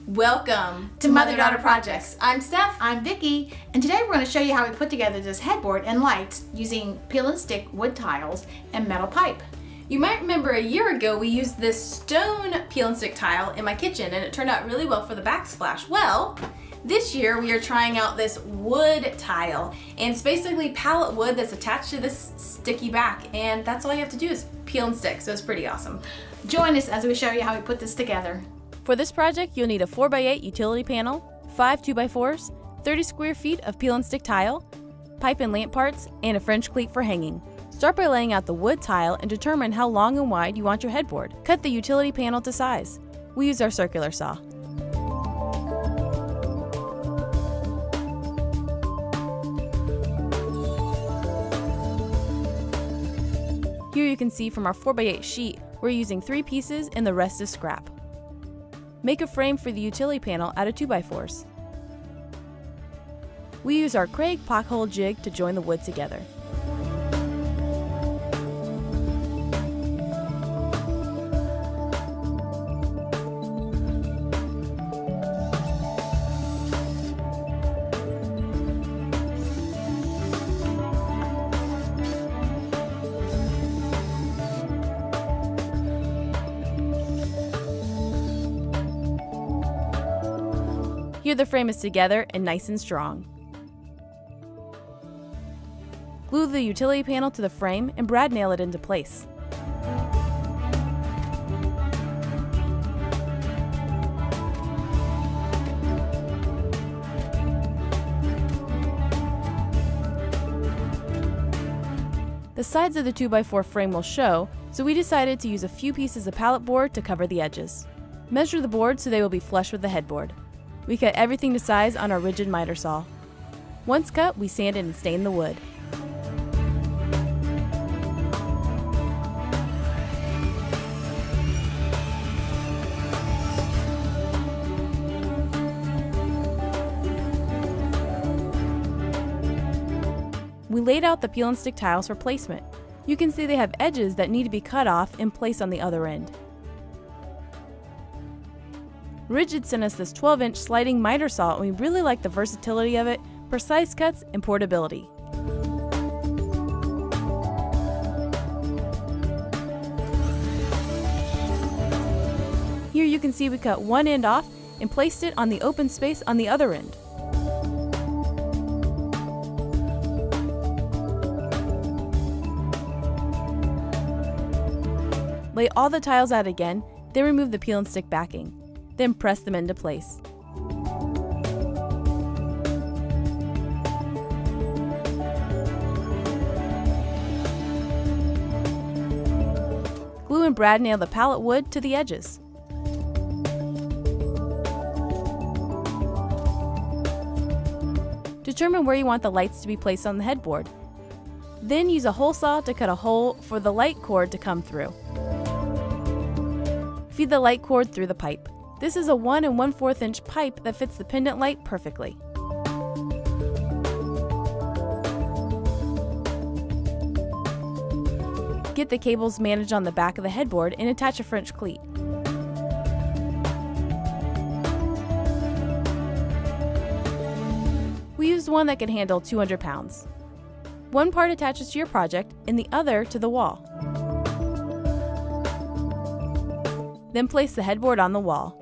Welcome to Mother-Daughter Projects. I'm Steph. I'm Vicki, and today we're going to show you how we put together this headboard and lights using peel and stick wood tiles and metal pipe. You might remember a year ago we used this stone peel and stick tile in my kitchen and it turned out really well for the backsplash. Well, this year we are trying out this wood tile, and it's basically pallet wood that's attached to this sticky back, and that's all you have to do is peel and stick, so it's pretty awesome. Join us as we show you how we put this together. For this project, you'll need a 4x8 utility panel, 5 2x4s, 30 square feet of peel and stick tile, pipe and lamp parts, and a French cleat for hanging. Start by laying out the wood tile and determine how long and wide you want your headboard. Cut the utility panel to size. We use our circular saw. Here you can see from our 4x8 sheet, we're using 3 pieces and the rest is scrap. Make a frame for the utility panel out of 2x4s. We use our Craig pothole jig to join the wood together. Here the frame is together and nice and strong. Glue the utility panel to the frame and brad nail it into place. The sides of the 2x4 frame will show, so we decided to use a few pieces of pallet board to cover the edges. Measure the board so they will be flush with the headboard. We cut everything to size on our rigid miter saw. Once cut, we sanded and stained the wood. We laid out the peel and stick tiles for placement. You can see they have edges that need to be cut off and placed on the other end. Rigid sent us this 12-inch sliding miter saw, and we really like the versatility of it, precise cuts, and portability. Here you can see we cut one end off and placed it on the open space on the other end. Lay all the tiles out again, then remove the peel and stick backing. Then press them into place. Glue and brad nail the pallet wood to the edges. Determine where you want the lights to be placed on the headboard. Then use a hole saw to cut a hole for the light cord to come through. Feed the light cord through the pipe. This is a 1 1/4 inch pipe that fits the pendant light perfectly. Get the cables managed on the back of the headboard and attach a French cleat. We used one that can handle 200 pounds. One part attaches to your project and the other to the wall. Then place the headboard on the wall.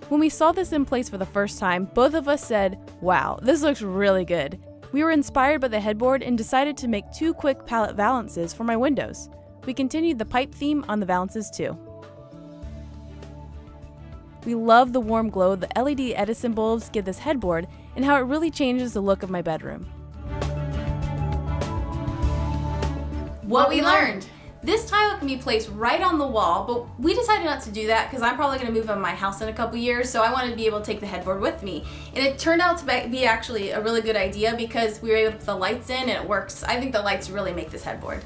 When we saw this in place for the first time, both of us said, "Wow, this looks really good." We were inspired by the headboard and decided to make 2 quick pallet valances for my windows. We continued the pipe theme on the valances too. We love the warm glow the LED Edison bulbs give this headboard and how it really changes the look of my bedroom. What we learned! This tile can be placed right on the wall, but we decided not to do that because I'm probably going to move out of my house in a couple years, so I wanted to be able to take the headboard with me. And it turned out to be actually a really good idea because we were able to put the lights in and it works. I think the lights really make this headboard.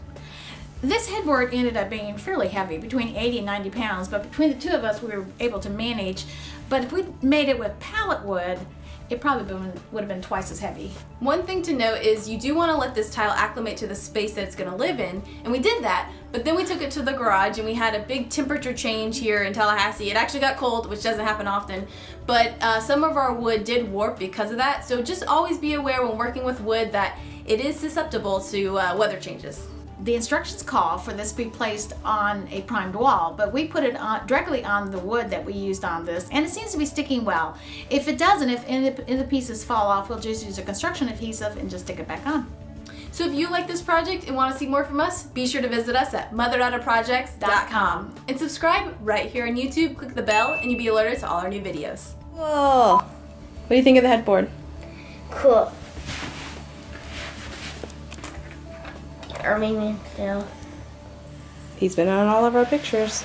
This headboard ended up being fairly heavy, between 80 and 90 pounds, but between the two of us we were able to manage. But if we made it with pallet wood, it probably would have been twice as heavy. One thing to note is you do want to let this tile acclimate to the space that it's going to live in, and we did that, but then we took it to the garage and we had a big temperature change here in Tallahassee. It actually got cold, which doesn't happen often, but some of our wood did warp because of that, so just always be aware when working with wood that it is susceptible to weather changes. The instructions call for this to be placed on a primed wall, but we put it directly on the wood that we used on this, and it seems to be sticking well. If it doesn't, if any of the pieces fall off, we'll just use a construction adhesive and just stick it back on. So if you like this project and want to see more from us, be sure to visit us at motherdaughterprojects.com and subscribe right here on YouTube. Click the bell and you'll be alerted to all our new videos. Whoa! What do you think of the headboard? Cool. Army man still. He's been on all of our pictures.